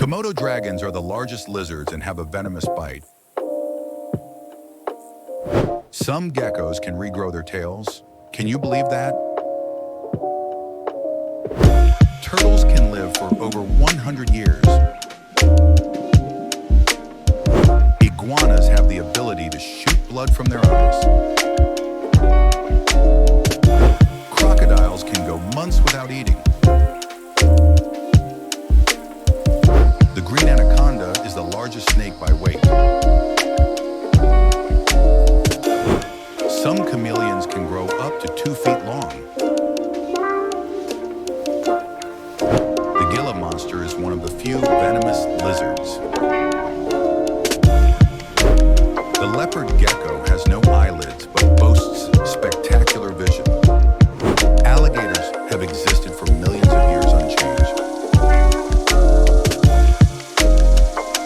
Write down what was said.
Komodo dragons are the largest lizards and have a venomous bite. Some geckos can regrow their tails. Can you believe that? Turtles can live for over 100 years. Iguanas have the ability to shoot blood from their eyes. Crocodiles can go months without eating. The green anaconda is the largest snake by weight. Some chameleons can grow up to 2 feet long. The Gila monster is one of the few venomous lizards.